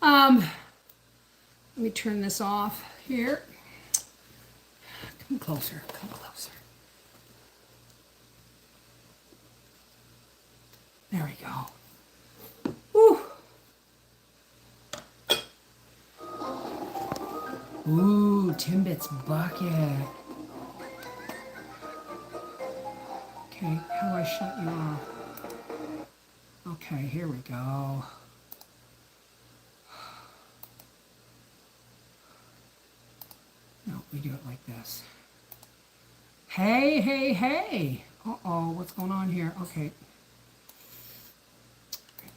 Let me turn this off here. Come closer, come closer. There we go. Woo. Ooh, Timbit's bucket. Okay, how do I shut you off? Okay, here we go. No, we do it like this. Hey, hey, hey. Uh-oh, what's going on here? Okay.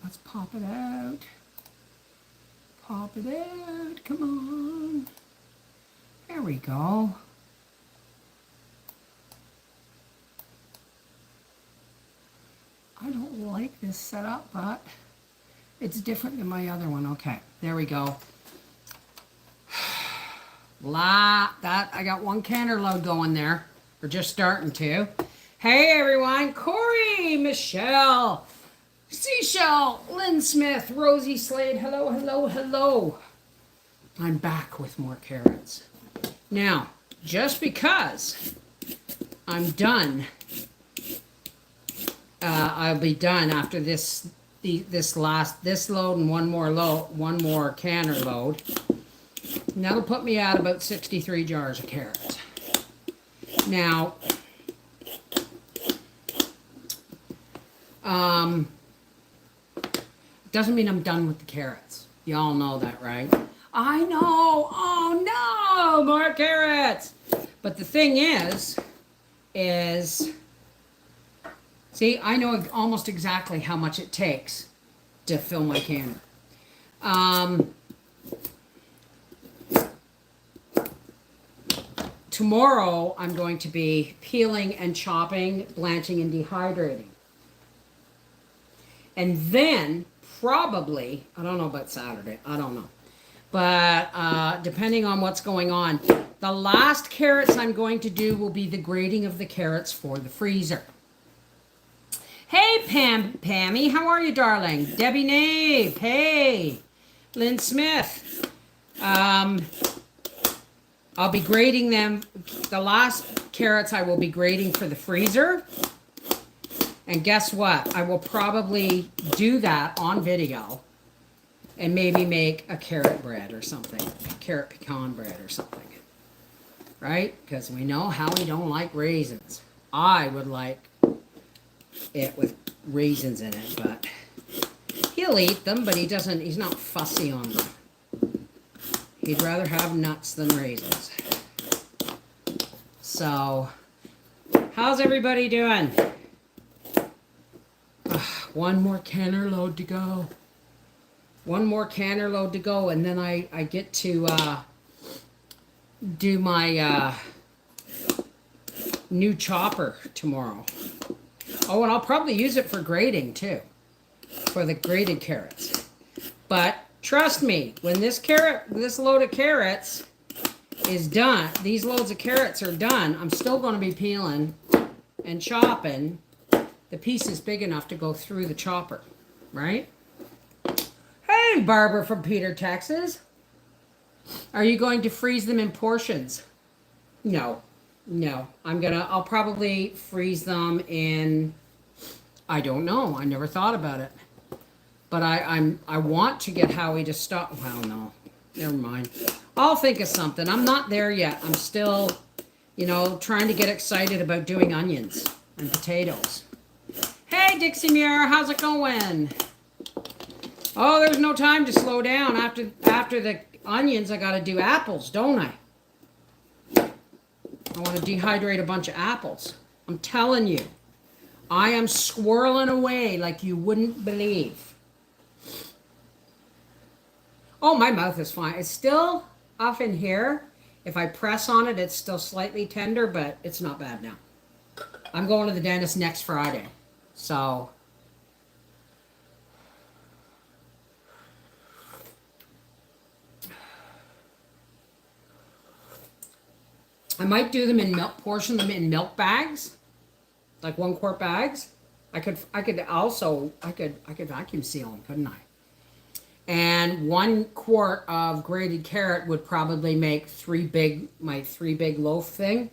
Let's pop it out. Pop it out. Come on. There we go. I don't like this setup, but it's different than my other one. Okay, there we go. I got one canner load going there. We're just starting to. Hey everyone, Corey, Michelle, Seashell, Lynn Smith, Rosie Slade, hello, hello, hello. I'm back with more carrots. Now, just because I'm done, I'll be done after this load and one more canner load. And that'll put me at about 63 jars of carrots. Now, doesn't mean I'm done with the carrots. You all know that, right? I know. Oh no, more carrots. But the thing is, see, I know almost exactly how much it takes to fill my canner. Tomorrow, I'm going to be peeling and chopping, blanching and dehydrating. And then, probably, I don't know about Saturday, I don't know. But depending on what's going on, the last carrots I'm going to do will be the grading of the carrots for the freezer. Hey, Pammy, how are you, darling? Debbie Nave, hey. Lynn Smith. I'll be grading them. The last carrots I will be grading for the freezer. And guess what? I will probably do that on video and maybe make a carrot bread or something. Carrot pecan bread or something. Right? Because we know Howie don't like raisins. I would like it with raisins in it, but he'll eat them, but he's not fussy on them. He'd rather have nuts than raisins. So, how's everybody doing? One more canner load to go. One more canner load to go, and then I get to do my new chopper tomorrow. Oh, and I'll probably use it for grading too, for the graded carrots. But trust me, when this load of carrots is done, these loads of carrots are done, I'm still going to be peeling and chopping the pieces big enough to go through the chopper, right? Hey, Barbara from Peter, Texas. Are you going to freeze them in portions? No. I'll probably freeze them in, I don't know. I never thought about it. But I want to get Howie to stop. Well, no, never mind. I'll think of something. I'm not there yet. I'm still, trying to get excited about doing onions and potatoes. Hey, Dixie Muir, how's it going? Oh, there's no time to slow down. After the onions, I got to do apples, don't I? I want to dehydrate a bunch of apples. I'm telling you, I am squirreling away like you wouldn't believe. Oh, my mouth is fine. It's still up in here. If I press on it, it's still slightly tender, but it's not bad now. I'm going to the dentist next Friday. So, I might do them in milk, portion them in milk bags, like 1 quart bags. I could vacuum seal them, couldn't I? And 1 quart of grated carrot would probably make my 3 big loaf thing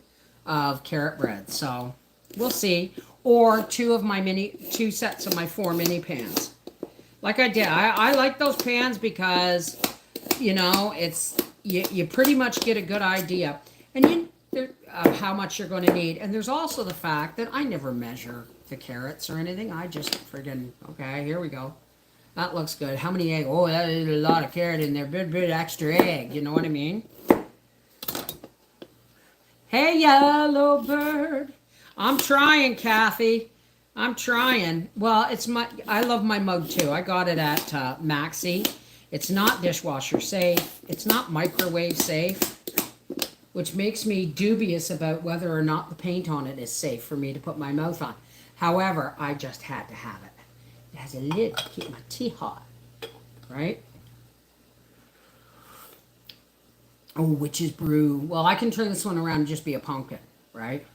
of carrot bread. So we'll see. Or 2 sets of my 4 mini pans. Like I did, I like those pans because, it's you pretty much get a good idea, and of how much you're going to need. And there's also the fact that I never measure the carrots or anything. I just friggin', okay, here we go. That looks good. How many eggs? Oh, that is a lot of carrot in there. Bit extra egg. You know what I mean? Hey, yellow bird. I'm trying, Kathy. I'm trying. Well, I love my mug too. I got it at Maxi. It's not dishwasher safe. It's not microwave safe, which makes me dubious about whether or not the paint on it is safe for me to put my mouth on. However, I just had to have it. It has a lid to keep my tea hot, right? Oh, witch's brew. Well, I can turn this one around and just be a pumpkin, right?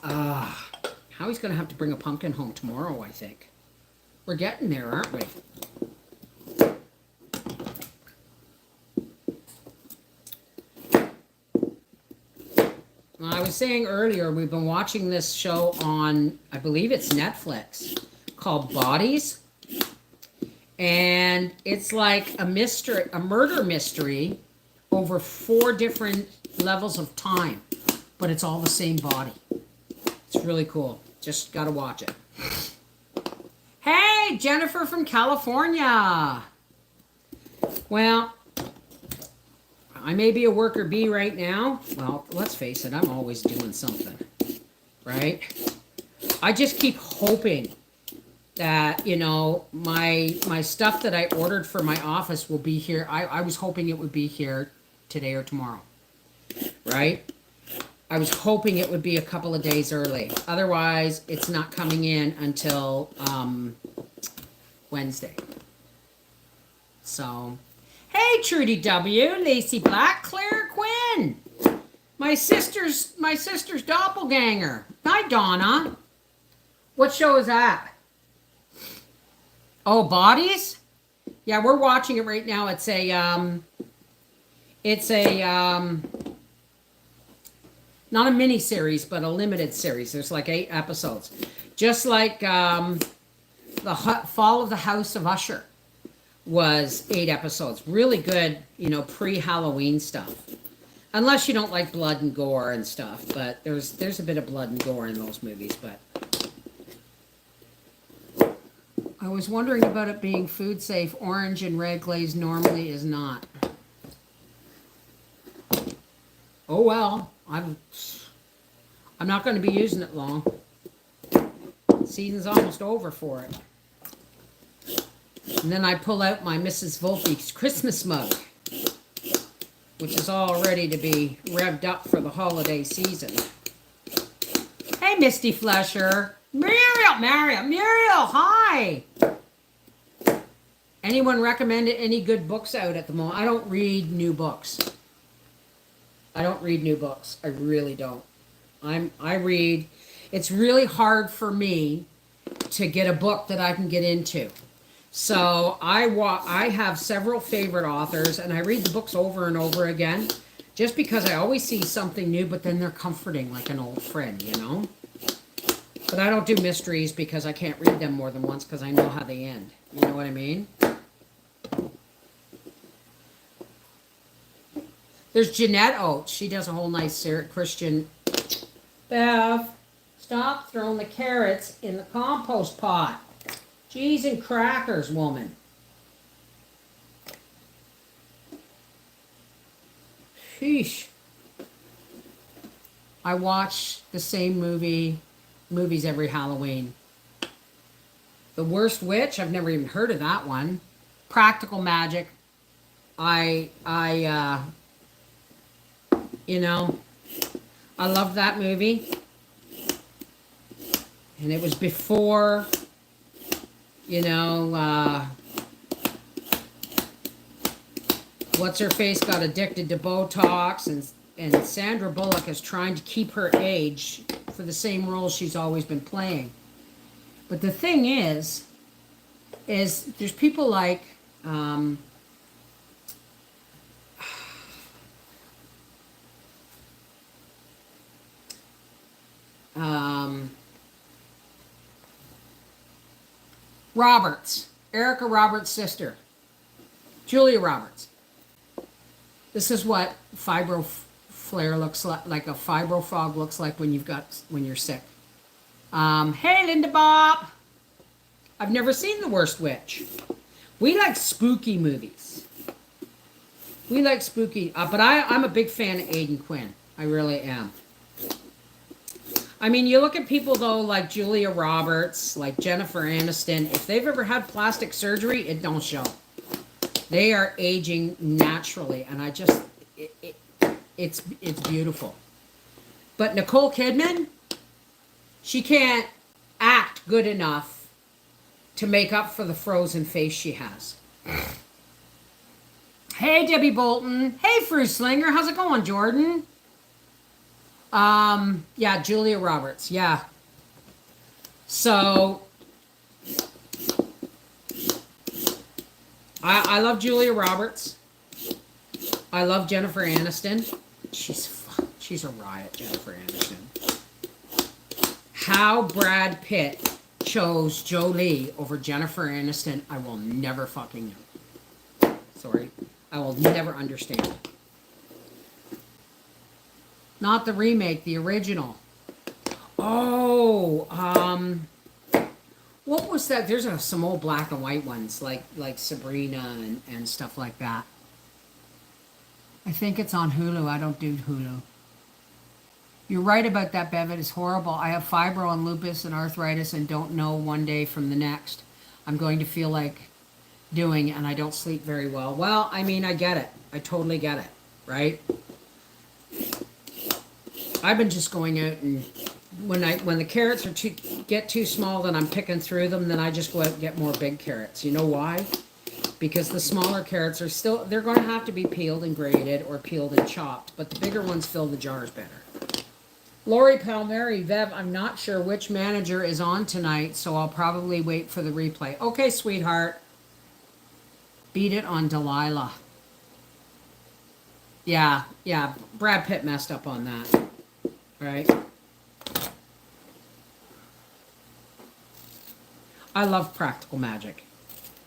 Howie's going to have to bring a pumpkin home tomorrow, I think. We're getting there, aren't we? Well, I was saying earlier, we've been watching this show on, I believe it's Netflix, called Bodies. And it's like a murder mystery over 4 different levels of time. But it's all the same body. It's really cool. Just gotta watch it. Hey, Jennifer from California. Well, I may be a worker bee right now. Well, let's face it, I'm always doing something, right? I just keep hoping that, my stuff that I ordered for my office will be here. I was hoping it would be here today or tomorrow, right? I was hoping it would be a couple of days early. Otherwise, it's not coming in until Wednesday. So, hey, Trudy W, Lacey Black, Claire Quinn, my sister's doppelganger. Hi, Donna. What show is that? Oh, Bodies? Yeah, we're watching it right now. It's not a mini series, but a limited series. There's like 8 episodes. Just like the Fall of the House of Usher was 8 episodes. Really good, pre-Halloween stuff. Unless you don't like blood and gore and stuff, but there's a bit of blood and gore in those movies. But I was wondering about it being food safe. Orange and red glaze normally is not. Oh well. I'm not going to be using it long. Season's almost over for it. And then I pull out my Mrs. Volpe's Christmas mug, which is all ready to be revved up for the holiday season. Hey, Misty Flesher. Muriel, hi. Anyone recommend any good books out at the moment? I don't read new books. I really don't. It's really hard for me to get a book that I can get into. So I have several favorite authors, and I read the books over and over again, just because I always see something new, but then they're comforting like an old friend, But I don't do mysteries because I can't read them more than once because I know how they end. You know what I mean? There's Jeanette Oates. She does a whole nice Christian. Bev, stop throwing the carrots in the compost pot. Cheese and crackers, woman. Sheesh. I watch the same movies every Halloween. The Worst Witch, I've never even heard of that one. Practical Magic. I love that movie. And it was before, what's-her-face got addicted to Botox, and Sandra Bullock is trying to keep her age for the same role she's always been playing. But the thing is, is there's people like um, Roberts, Erica Roberts' sister, Julia Roberts. This is what fibro flare looks like a fibro fog looks like when you're sick. Hey, Linda Bob. I've never seen The Worst Witch. We like spooky movies. We like spooky, but I'm a big fan of Aidan Quinn. I really am. I mean, you look at people, though, like Julia Roberts, like Jennifer Aniston. If they've ever had plastic surgery, it don't show. They are aging naturally, and it's beautiful. But Nicole Kidman, she can't act good enough to make up for the frozen face she has. Hey, Debbie Bolton. Hey, Fruit Slinger. How's it going, Jordan? Yeah, Julia Roberts. Yeah. So, I love Julia Roberts. I love Jennifer Aniston. She's a riot, Jennifer Aniston. How Brad Pitt chose Jolie over Jennifer Aniston, I will never fucking know. Sorry. I will never understand. Not the remake, the original. Oh, what was that? There's some old black and white ones, like Sabrina and stuff like that. I think it's on Hulu. I don't do Hulu. You're right about that, Bev. It is horrible. I have fibro and lupus and arthritis and don't know one day from the next. I'm going to feel like doing, and I don't sleep very well. Well, I mean, I get it. I totally get it, right? I've been just going out and when the carrots get too small, then I'm picking through them. Then I just go out and get more big carrots. You know why? Because the smaller carrots they're going to have to be peeled and grated or peeled and chopped, but the bigger ones fill the jars better. Lori Palmieri, Vev, I'm not sure which manager is on tonight, so I'll probably wait for the replay. Okay, sweetheart. Beat it on Delilah. Yeah, Brad Pitt messed up on that. Right? I love Practical Magic.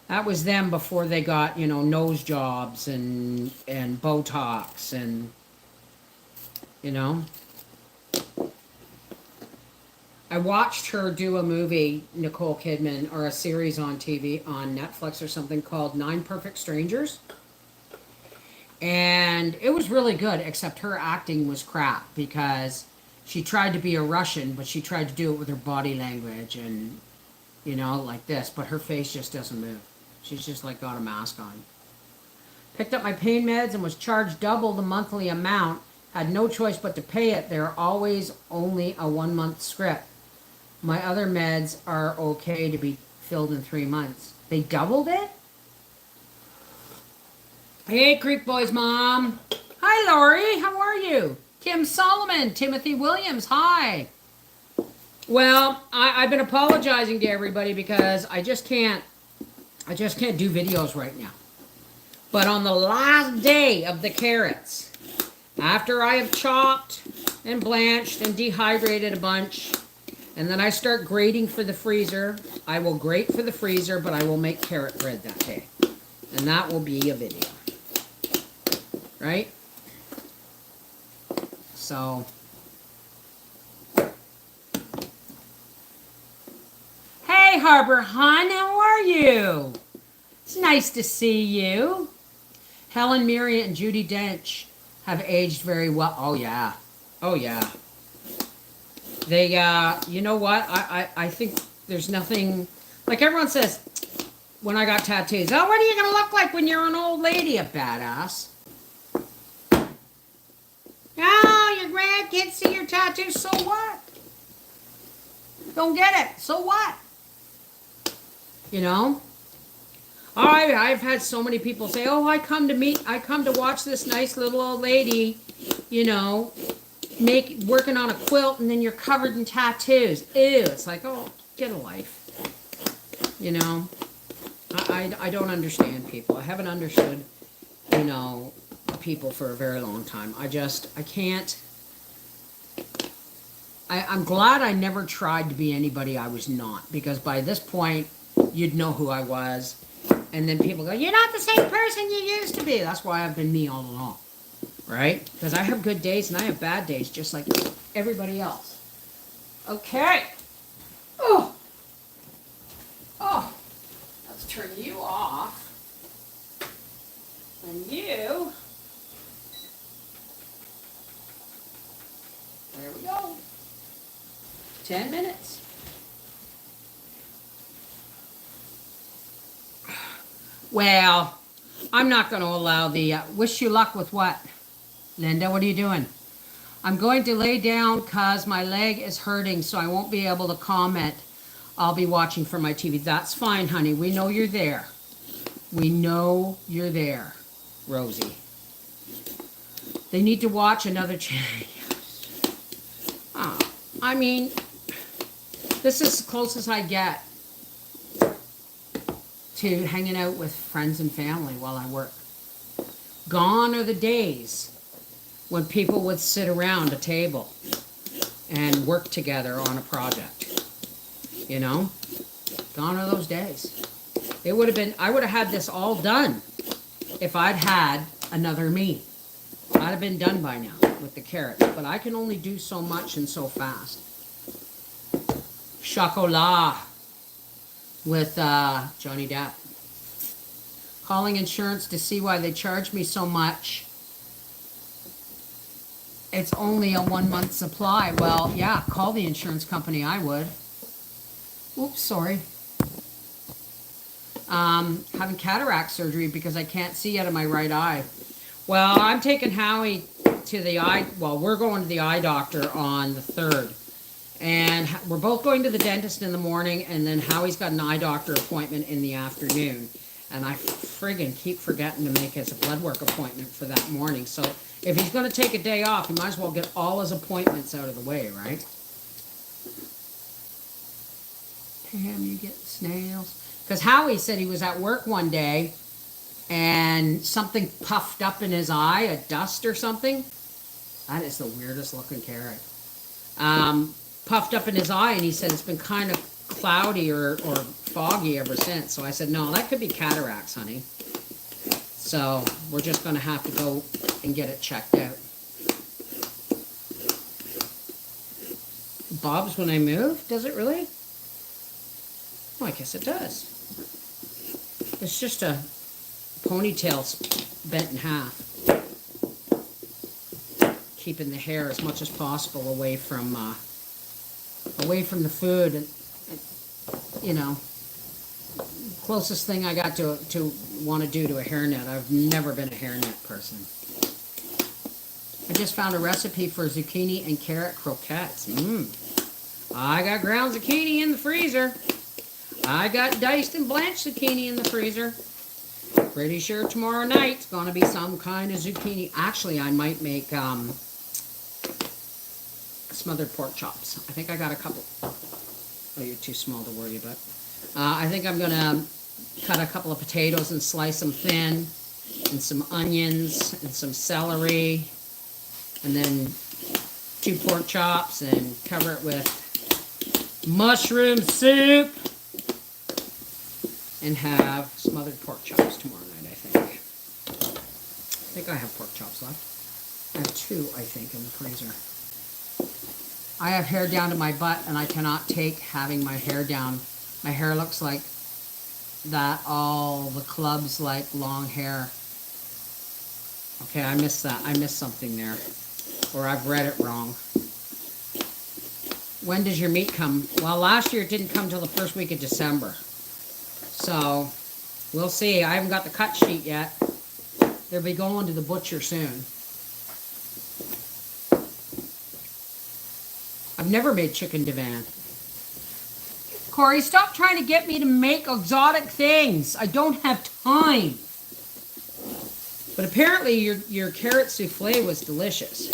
That was them before they got, nose jobs and Botox and, I watched her do a movie, Nicole Kidman, or a series on TV, on Netflix or something called 9 Perfect Strangers. And it was really good, except her acting was crap because she tried to be a Russian, but she tried to do it with her body language and, like this. But her face just doesn't move. She's just like got a mask on. Picked up my pain meds and was charged double the monthly amount. Had no choice but to pay it. They're always only a 1-month script. My other meds are okay to be filled in 3 months. They doubled it? Hey, Creek Boys Mom. Hi, Lori. How are you? Kim Solomon, Timothy Williams. Hi. Well, I've been apologizing to everybody because I just can't do videos right now. But on the last day of the carrots, after I have chopped and blanched and dehydrated a bunch, and then I start grating for the freezer, I will grate for the freezer, but I will make carrot bread that day. And that will be a video. Right? So, hey Harbor Hun, how are you? It's nice to see you. Helen Mirren and Judi Dench have aged very well. Oh yeah. Oh yeah. They, you know what? I think there's nothing, like everyone says, when I got tattoos, oh, what are you going to look like when you're an old lady? A badass. Oh, your grandkids see your tattoos, so what? Don't get it, so what? I've had so many people say, oh, I come to watch this nice little old lady, working on a quilt, and then you're covered in tattoos. Ew, it's like, oh, get a life. I don't understand people. I haven't understood, you know, people for a very long time. I can't. I'm glad I never tried to be anybody I was not, because by this point, you'd know who I was. And then people go, "You're not the same person you used to be." That's why I've been me all along, right? Because I have good days and I have bad days, just like everybody else. Okay. Oh, oh. Let's turn you off. And you. There we go. 10 minutes. Well, I'm not going to allow the, wish you luck with what? Linda, what are you doing? I'm going to lay down because my leg is hurting, so I won't be able to comment. I'll be watching from my TV. That's fine, honey. We know you're there. We know you're there, Rosie. They need to watch another channel. Oh, I mean, this is as close as I get to hanging out with friends and family while I work. Gone are the days when people would sit around a table and work together on a project. You know? Gone are those days. It would have been, I would have had this all done if I'd had another me. I'd have been done by now with the carrots, but I can only do so much and so fast. Chocolat with Johnny Depp. Calling insurance to see why they charge me so much. It's only a 1 month supply. Well, yeah, call the insurance company, I would. Oops, sorry. Having cataract surgery because I can't see out of my right eye. Well, I'm taking Howie to the eye, well, we're going to the eye doctor on the 3rd. And we're both going to the dentist in the morning, and then Howie's got an eye doctor appointment in the afternoon. And I friggin' keep forgetting to make his blood work appointment for that morning. So if he's going to take a day off, he might as well get all his appointments out of the way, right? Pam, you get snails? Because Howie said he was at work one day and something puffed up in his eye, a dust or something. That is the weirdest looking carrot. Puffed up in his eye, and he said it's been kind of cloudy or foggy ever since. So I said, no, that could be cataracts, honey. So we're just going to have to go and get it checked out. Bobs when I move? Does it really? Oh, I guess it does. It's just a ponytail bent in half. Keeping the hair as much as possible away from the food, and you know, closest thing I got to want to do to a hairnet. I've never been a hairnet person. I just found a recipe for zucchini and carrot croquettes. I got ground zucchini in the freezer. I got diced and blanched zucchini in the freezer. Pretty sure tomorrow night's gonna be some kind of zucchini. Actually, I might make smothered pork chops. I think I got a couple. Oh, you're too small to worry about. I think I'm gonna cut a couple of potatoes and slice them thin, and some onions and some celery, and then 2 pork chops, and cover it with mushroom soup, and have smothered pork chops tomorrow night, I think. I think I have pork chops left. I have 2, I think, in the freezer. I have hair down to my butt, and I cannot take having my hair down. My hair looks like that, all the clubs like long hair. Okay, I missed that. I missed something there. Or I've read it wrong. When does your meat come? Well, last year it didn't come till the first week of December. So, we'll see. I haven't got the cut sheet yet. They'll be going to the butcher soon. I've never made chicken divan. Corey, stop trying to get me to make exotic things. I don't have time. But apparently your carrot souffle was delicious.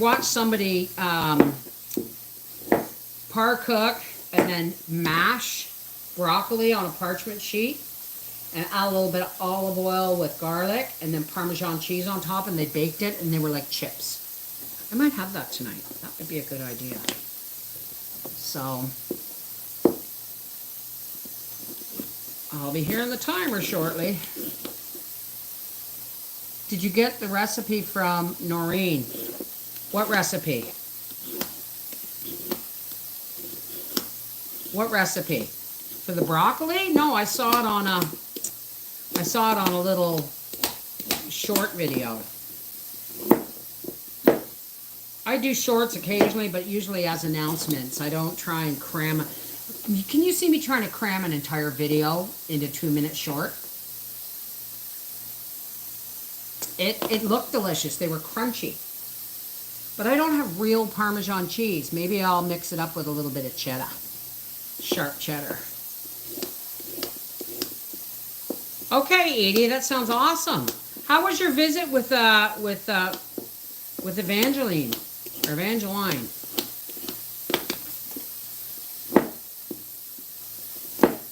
watched somebody par cook and then mash broccoli on a parchment sheet and add a little bit of olive oil with garlic and then Parmesan cheese on top, and they baked it and they were like chips. I might have that tonight. That would be a good idea. So I'll be hearing the timer shortly. Did you get the recipe from Noreen? What recipe? What recipe? For the broccoli? No, I saw it on a little short video. I do shorts occasionally, but usually as announcements. I don't try and cram. Can you see me trying to cram an entire video into 2-minute short? It looked delicious. They were crunchy. But I don't have real Parmesan cheese. Maybe I'll mix it up with a little bit of cheddar. Sharp cheddar. Okay, Edie, that sounds awesome. How was your visit with Evangeline or Evangeline?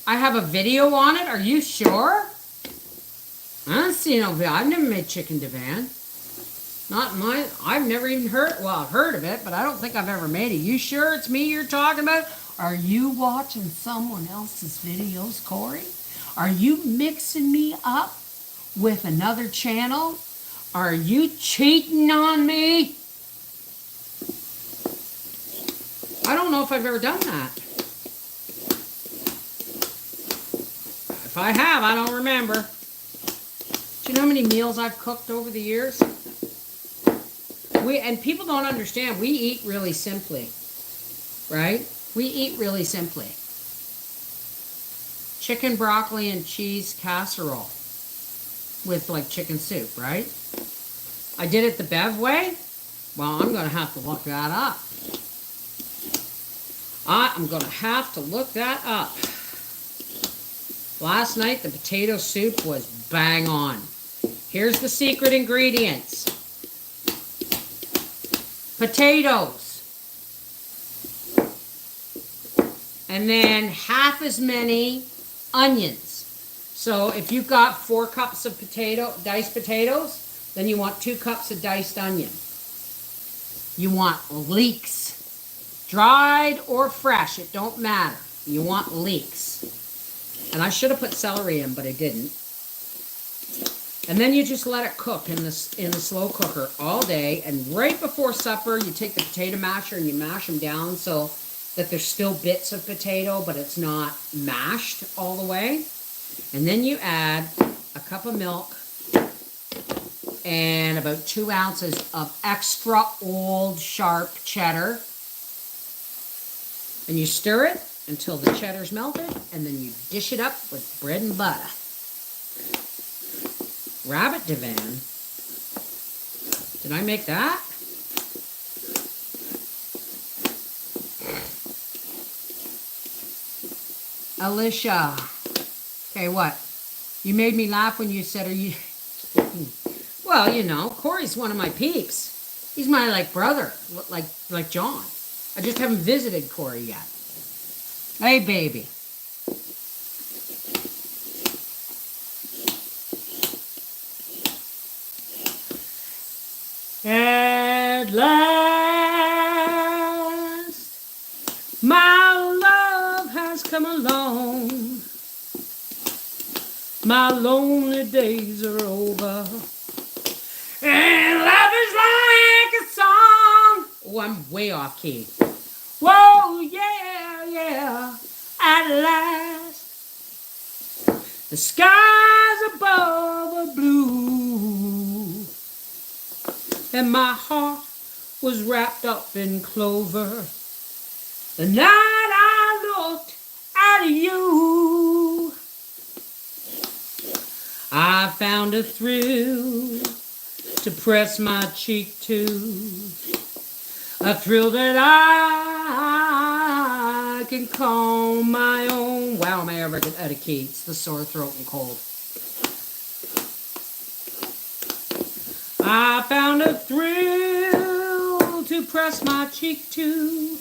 I have a video on it. Are you sure? I don't see no video. I've never made chicken divan. Not mine. I've never even heard. Well, I've heard of it, but I don't think I've ever made it. You sure it's me you're talking about? Are you watching someone else's videos, Corey? Are you mixing me up with another channel? Are you cheating on me? I don't know if I've ever done that. If I have, I don't remember. Do you know how many meals I've cooked over the years? And people don't understand, we eat really simply, right? We eat really simply. Chicken, broccoli, and cheese casserole with like chicken soup, right? I did it the Bev way. Well, I'm going to have to look that up. I'm going to have to look that up. Last night, the potato soup was bang on. Here's the secret ingredients. Potatoes. And then half as many onions. So if you've got 4 cups of diced potatoes, then you want 2 cups of diced onion. You want leeks. Dried or fresh, it don't matter. You want leeks. And I should have put celery in, but I didn't. And then you just let it cook in the slow cooker all day. And right before supper, you take the potato masher and you mash them down so that there's still bits of potato, but it's not mashed all the way. And then you add a cup of milk and about 2 ounces of extra old sharp cheddar. And you stir it until the cheddar's melted, and then you dish it up with bread and butter. Rabbit divan. Did I make that? Alicia. Okay, what? You made me laugh when you said, are you... Well, you know, Corey's one of my peeps. He's my, like, brother, like John. I just haven't visited Corey yet. Hey, baby. At last, my love has come along. My lonely days are over. And love is like a song. Oh, I'm way off key. Whoa, yeah, yeah. At last, the skies above are blue. And my heart was wrapped up in clover the night I looked at you. I found a thrill to press my cheek to, a thrill that I can call my own. Wow, am I ever out of key? It's the sore throat and cold. I found a thrill to press my cheek to.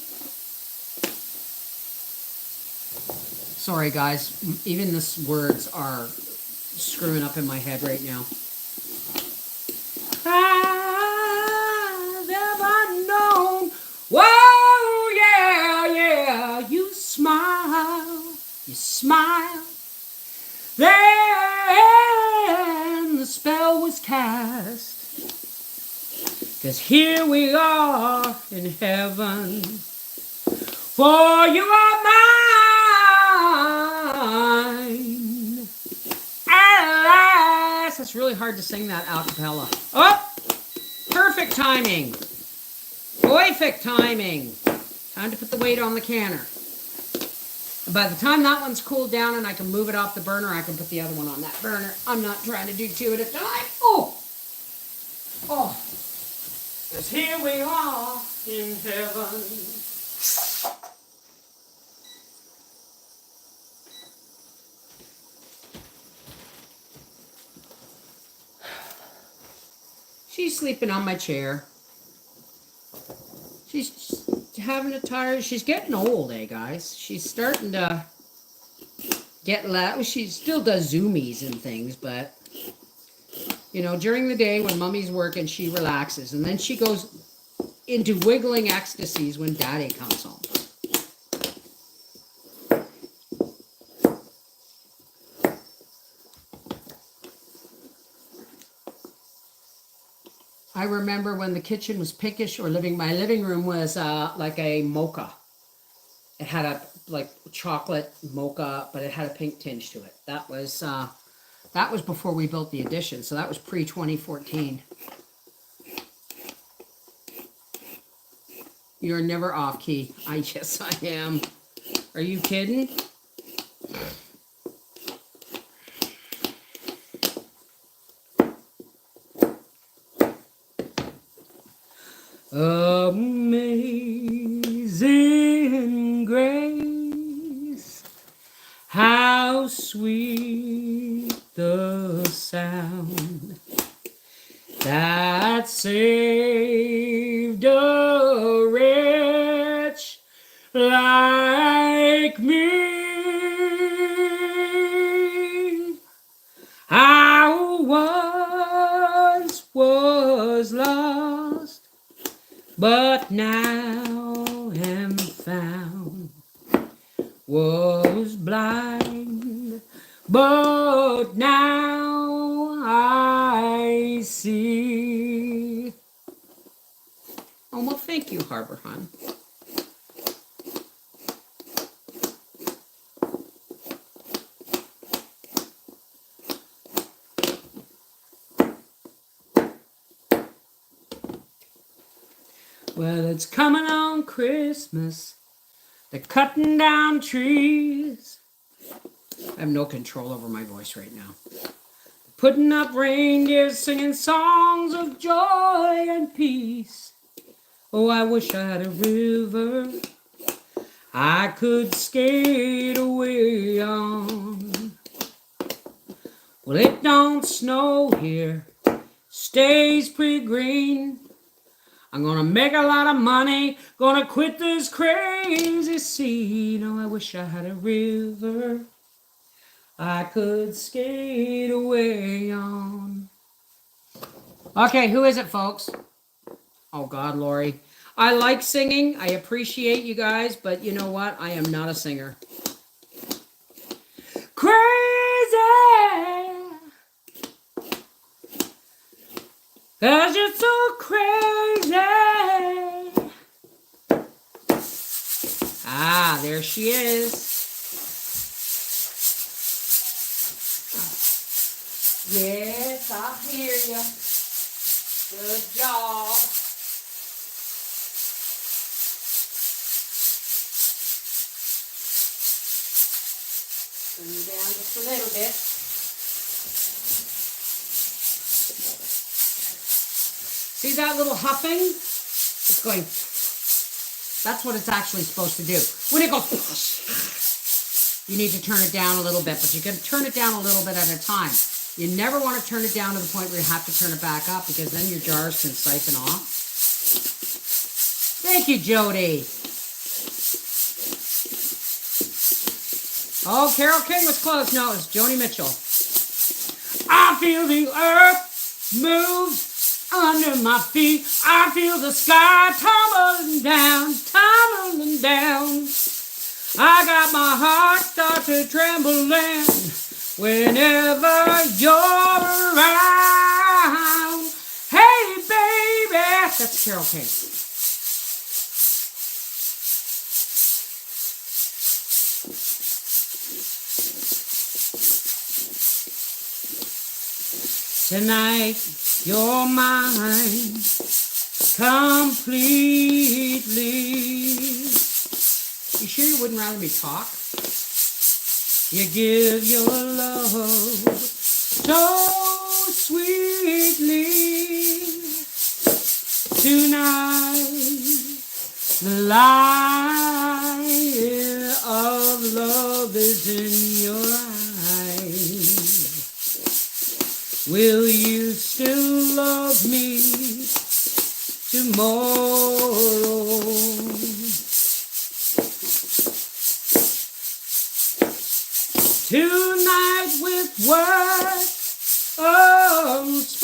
Sorry guys, even the words are screwing up in my head right now. I've ever known. Whoa, yeah, you smile, then the spell was cast. 'Cause here we are in heaven, for you are mine. At last. It's really hard to sing that a cappella. Oh, perfect timing. Perfect timing. Time to put the weight on the canner. And by the time that one's cooled down and I can move it off the burner, I can put the other one on that burner. I'm not trying to do two at a time. Oh. 'Cause here we are in heaven. She's sleeping on my chair. She's having a tired. She's getting old, guys? She's starting to get loud. She still does zoomies and things, but you know, during the day when mommy's working, she relaxes, and then she goes into wiggling ecstasies when daddy comes home. I remember when the kitchen was pinkish, or my living room was like a mocha. It had a like chocolate mocha, but it had a pink tinge to it. That was before we built the addition, so that was pre-2014. You're never off key. Yes, I am. Are you kidding? Amazing grace, how sweet the sound that saved a wretch like me. I once was lost, but now am found. Was blind, but now I see. Oh, well, thank you, Harbor Hun. Well, it's coming on Christmas. They're cutting down trees. I have no control over my voice right now. Putting up reindeer, singing songs of joy and peace. Oh, I wish I had a river I could skate away on. Well, it don't snow here, stays pretty green. I'm gonna make a lot of money, gonna quit this crazy scene. Oh, I wish I had a river I could skate away on. Okay, who is it, folks? Oh, God, Lori. I like singing. I appreciate you guys, but you know what? I am not a singer. Crazy! 'Cause you're so crazy. Ah, there she is. Yes, I hear you. Good job. Turn you down just a little bit. See that little huffing? It's going. That's what it's actually supposed to do. When it goes, you need to turn it down a little bit, but you can turn it down a little bit at a time. You never want to turn it down to the point where you have to turn it back up, because then your jars can siphon off. Thank you, Jody. Oh, Carole King was close. No, it was Joni Mitchell. I feel the earth move under my feet. I feel the sky tumbling down, tumbling down. I got my heart start to trembling whenever you're around. Hey, baby. That's Carole King. Tonight, you're mine completely. You sure you wouldn't rather me talk? You give your love so sweetly. Tonight, the light of love is in your eyes. Will you still love me tomorrow? Tonight with words unspoken,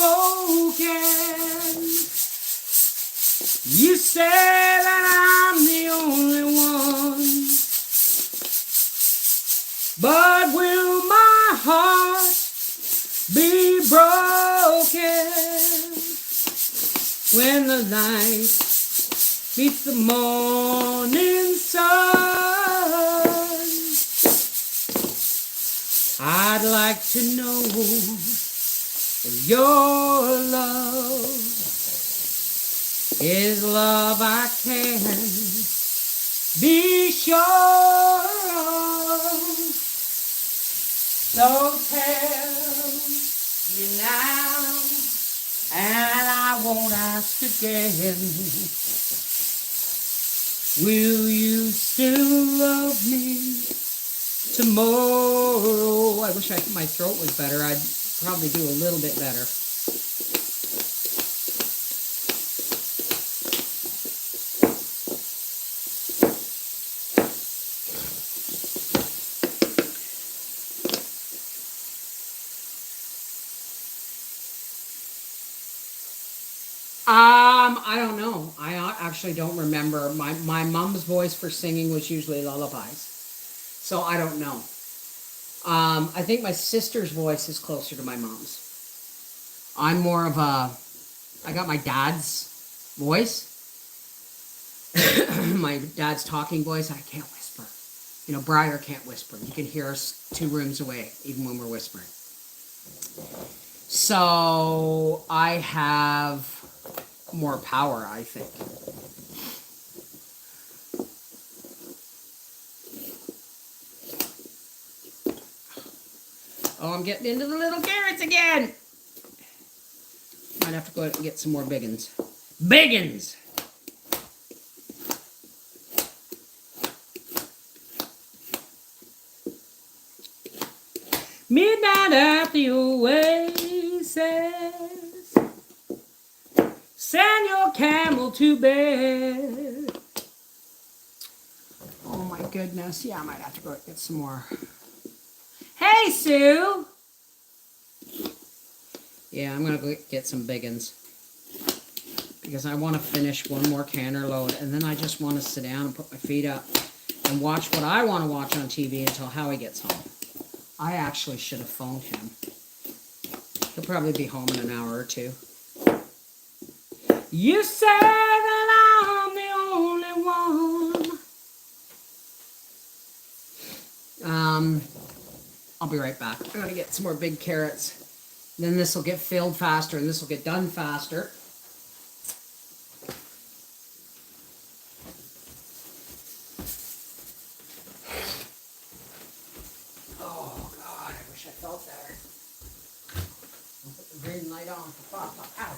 you say that I'm the only one, but will my heart be broken when the night meets the morning sun? I'd like to know if your love is love I can be sure of. So tell me now, and I won't ask again. Will you still love me tomorrow? I wish my throat was better. I'd probably do a little bit better. I don't know. I actually don't remember. My mom's voice for singing was usually lullabies. So I don't know. I think my sister's voice is closer to my mom's. I'm more of a... I got my dad's voice. My dad's talking voice. I can't whisper. You know, Briar can't whisper. You can hear us 2 rooms away, even when we're whispering. So I have more power, I think. Oh, I'm getting into the little carrots again. Might have to go out and get some more biggins. Biggins! Midnight at the oasis. Send your camel to bed. Oh my goodness. Yeah, I might have to go out and get some more. Hey, Sue! Yeah, I'm going to go get some biggins. Because I want to finish one more canner load. And then I just want to sit down and put my feet up. And watch what I want to watch on TV until Howie gets home. I actually should have phoned him. He'll probably be home in an hour or 2. You say that I'm the only one. I'll be right back. I'm going to get some more big carrots. Then this will get filled faster and this will get done faster. Oh, God, I wish I felt better. I'll put the green light on. Ow.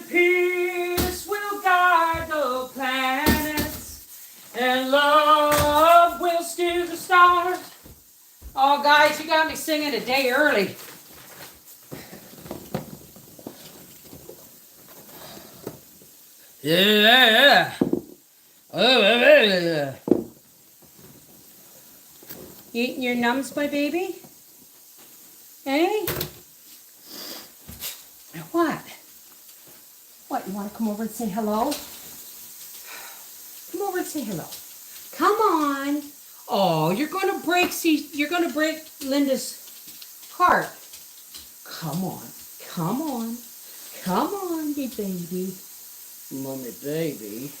and peace will guide the planets, and love will steer the stars. Oh, guys, you got me singing a day early. Yeah. Oh. You eating your nums, my baby? Hey? What? What, you want to come over and say hello? Come over and say hello. Come on. Oh, you're going to break Linda's heart. Come on. Come on. Come on, you baby. Mommy baby.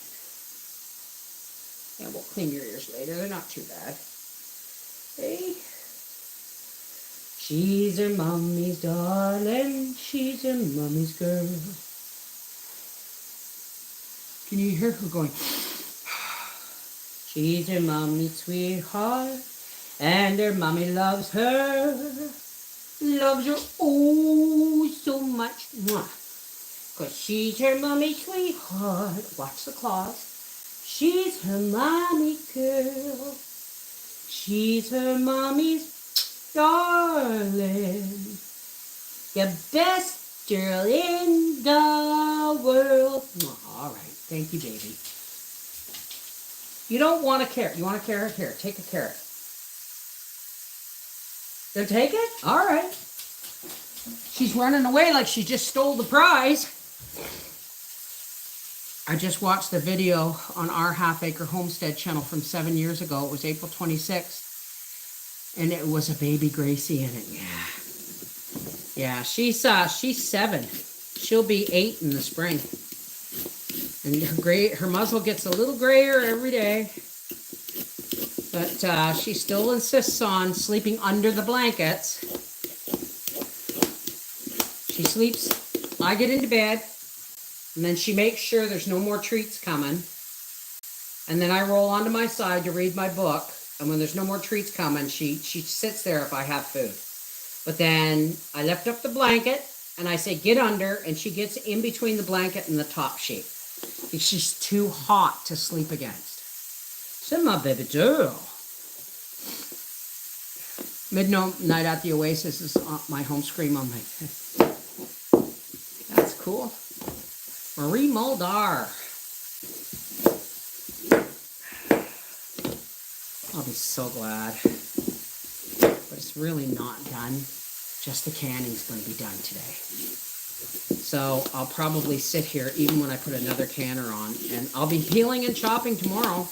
And we'll clean your ears later. They're not too bad. Hey. She's her mommy's darling. She's her mommy's girl. Can you hear her going? She's her mommy's sweetheart. And her mommy loves her. Loves her oh so much. Because she's her mommy's sweetheart. Watch the claws. She's her mommy girl. She's her mommy's darling. The best girl in the world. Oh, all right. Thank you, baby. You don't want a carrot. You want a carrot? Here, take a carrot. Then take it? All right. She's running away like she just stole the prize. I just watched the video on our Half Acre Homestead channel from 7 years ago. It was April 26th. And it was a baby Gracie in it. Yeah, she's 7. She'll be 8 in the spring. And her muzzle gets a little grayer every day. But she still insists on sleeping under the blankets. She sleeps, I get into bed, and then she makes sure there's no more treats coming. And then I roll onto my side to read my book. And when there's no more treats coming, she sits there if I have food. But then I lift up the blanket and I say, get under, and she gets in between the blanket and the top sheet. She's too hot to sleep against. So my baby girl. Midnight at the Oasis is my home screen on my... That's cool. Marie Muldaur. I'll be so glad. But it's really not done. Just the canning's going to be done today. So I'll probably sit here even when I put another canner on. And I'll be peeling and chopping tomorrow.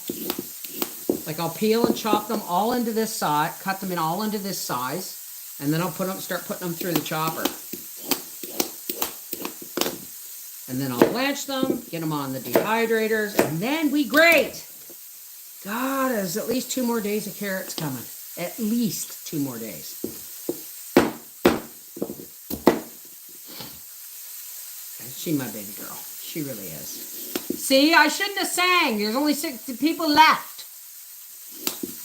Like I'll peel and chop them all into this size. Cut them in all into this size. And then I'll start putting them through the chopper. And then I'll blanch them. Get them on the dehydrators. And then we grate. God, there's at least 2 more days of carrots coming. At least 2 more days. She's my baby girl. She really is. See, I shouldn't have sang. There's only 60 people left.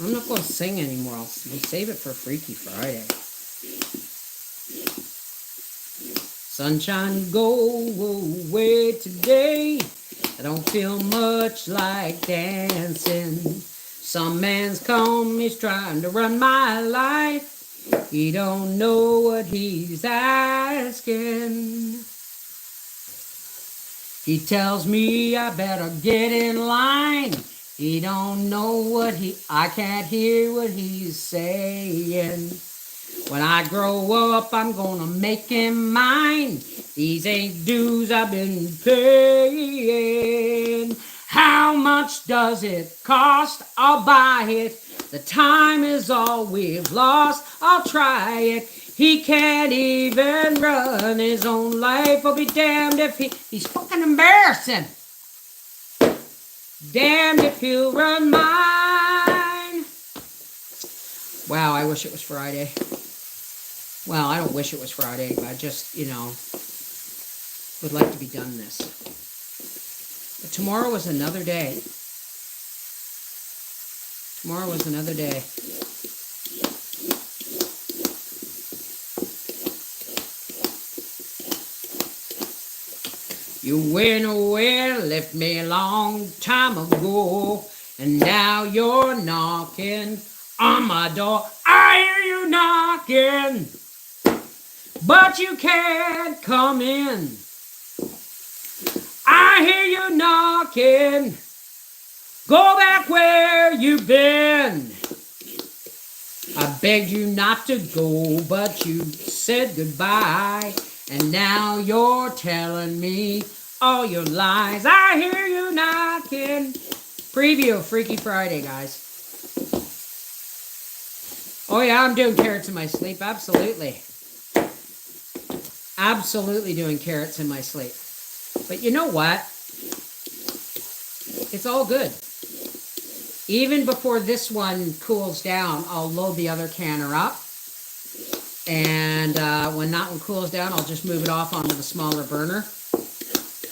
I'm not going to sing anymore. We'll save it for Freaky Friday. Sunshine, go away today. I don't feel much like dancing. Some man's come, he's trying to run my life. He don't know what he's asking. He tells me I better get in line. He don't know I can't hear what he's saying. When I grow up, I'm gonna make him mine. These ain't dues I've been paying. How much does it cost? I'll buy it. The time is all we've lost. I'll try it. He can't even run his own life. I'll be damned if he's fucking embarrassing. Damned if he'll run mine. Wow, I wish it was Friday. Well, I don't wish it was Friday. I just, would like to be done this. But tomorrow is another day. Tomorrow is another day. You went away, left me a long time ago, and now you're knocking on my door. I hear you knocking, but you can't come in. I hear you knocking, go back where you've been. I begged you not to go, but you said goodbye. And now you're telling me all your lies. I hear you knocking. Preview of Freaky Friday, guys. Oh yeah, I'm doing carrots in my sleep. Absolutely. Absolutely doing carrots in my sleep. But you know what? It's all good. Even before this one cools down, I'll load the other canner up. And when that one cools down, I'll just move it off onto the smaller burner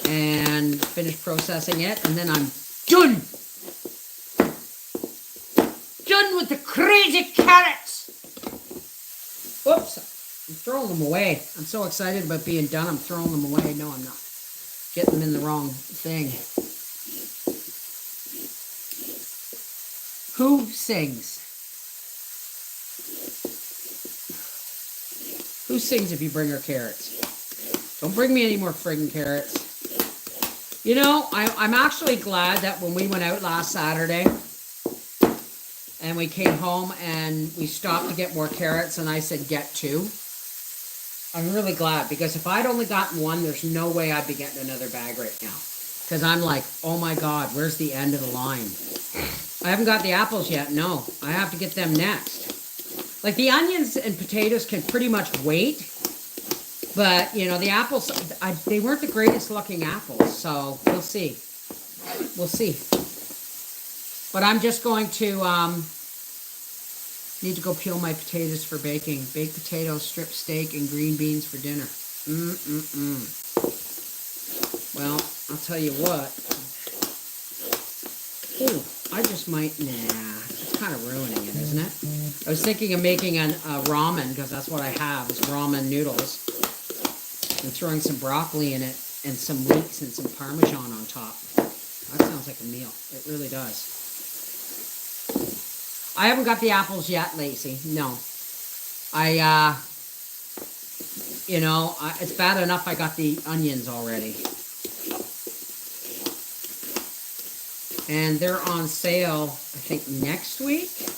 and finish processing it. And then I'm done. Done with the crazy carrots. Oops, I'm throwing them away. I'm so excited about being done, I'm throwing them away. No, I'm not. Getting them in the wrong thing. Who sings? Who sings if you bring her carrots? Don't bring me any more friggin' carrots. You know, I'm actually glad that when we went out last Saturday and we came home and we stopped to get more carrots and I said, get 2. I'm really glad, because if I'd only gotten 1, there's no way I'd be getting another bag right now. Because I'm like, oh my God, where's the end of the line? I haven't got the apples yet. No, I have to get them next. Like the onions and potatoes can pretty much wait. But, you know, the apples, they weren't the greatest looking apples. So we'll see. We'll see. But I'm just going to need to go peel my potatoes for baking. Baked potatoes, strip steak, and green beans for dinner. Well, I'll tell you what. Ooh, I just might, it's kind of ruining it, isn't it? I was thinking of making a ramen, because that's what I have, is ramen noodles. And throwing some broccoli in it, and some leeks, and some Parmesan on top. That sounds like a meal. It really does. I haven't got the apples yet, Lacey. No. It's bad enough I got the onions already. And they're on sale, I think, next week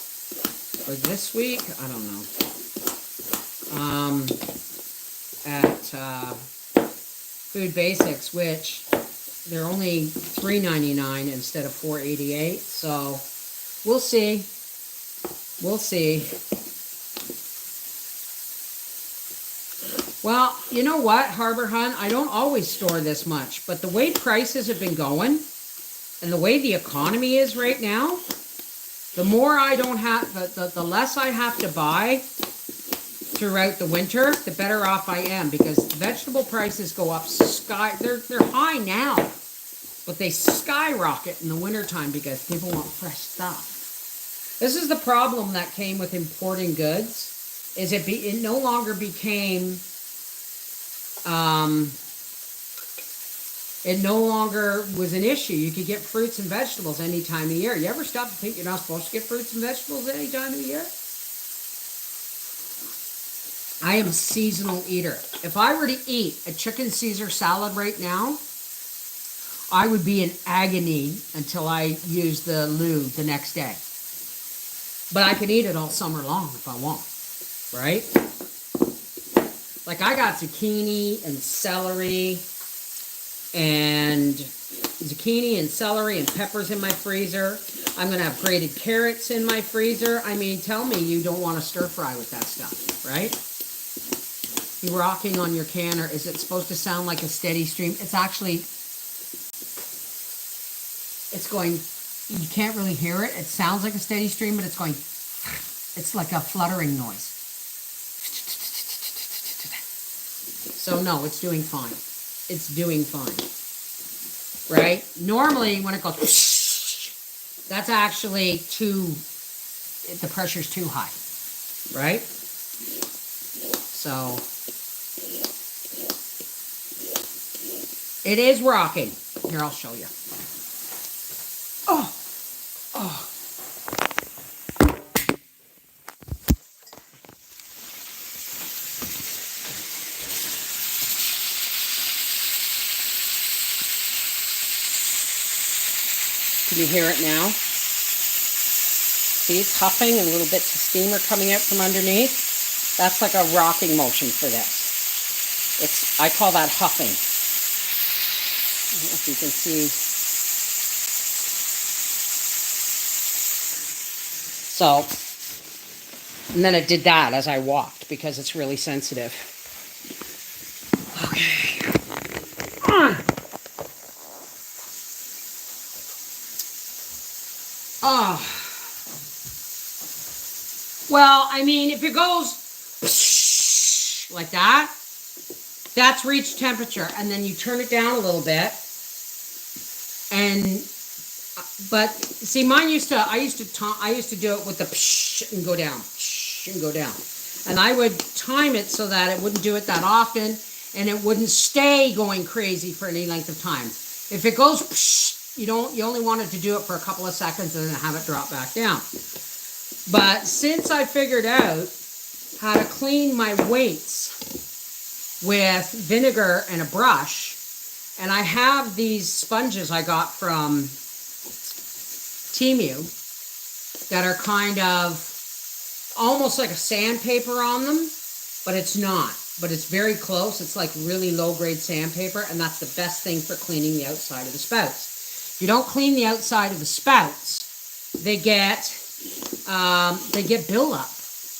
or this week. I don't know. At Food Basics, which they're only $3.99 instead of $4.88. So we'll see. We'll see. Well, you know what, Harbor Hun? I don't always store this much, but the way prices have been going, and the way the economy is right now, the more I don't have, the less I have to buy throughout the winter, the better off I am, because vegetable prices go up they're high now, but they skyrocket in the wintertime because people want fresh stuff. This is the problem that came with importing goods, is it no longer became it no longer was an issue. You could get fruits and vegetables any time of year. You ever stop to think you're not supposed to get fruits and vegetables any time of year? I am a seasonal eater. If I were to eat a chicken Caesar salad right now, I would be in agony until I use the loo the next day. But I can eat it all summer long if I want, right? Like I got zucchini and celery and peppers in my freezer. I'm going to have grated carrots in my freezer. I mean, tell me you don't want to stir fry with that stuff, right? You rocking on your canner. Is it supposed to sound like a steady stream? It's actually, it's going, you can't really hear it. It sounds like a steady stream, but it's going, it's like a fluttering noise. So no, it's doing fine. It's doing fine. Right? Normally when it goes, that's actually the pressure's too high. Right? So, It is rocking. Here, I'll show you. Oh, oh. Can you hear it now? See, it's huffing and little bits of steam are coming out from underneath. That's like a rocking motion for this. I call that huffing. I don't know if you can see. So, and then it did that as I walked because it's really sensitive. Okay. Oh. Well, I mean, if it goes like that, that's reached temperature. And then you turn it down a little bit. But see, I used to do it with the psh and go down, psh and go down. And I would time it so that it wouldn't do it that often and it wouldn't stay going crazy for any length of time. If it goes psh, you only wanted to do it for a couple of seconds and then have it drop back down. But since I figured out how to clean my weights with vinegar and a brush, and I have these sponges I got from Temu that are kind of almost like a sandpaper on them, but it's not. But it's very close. It's like really low-grade sandpaper, and that's the best thing for cleaning the outside of the spouts. If you don't clean the outside of the spouts, they get buildup,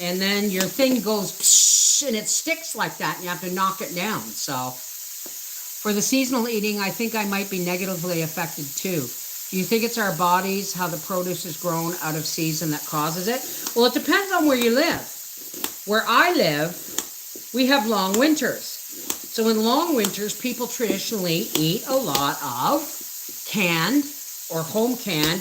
and then your thing goes psh, and it sticks like that, and you have to knock it down. So for the seasonal eating, I think I might be negatively affected too. Do you think it's our bodies, how the produce is grown out of season that causes it? Well, it depends on where you live. Where I live, we have long winters. So in long winters, people traditionally eat a lot of canned or home canned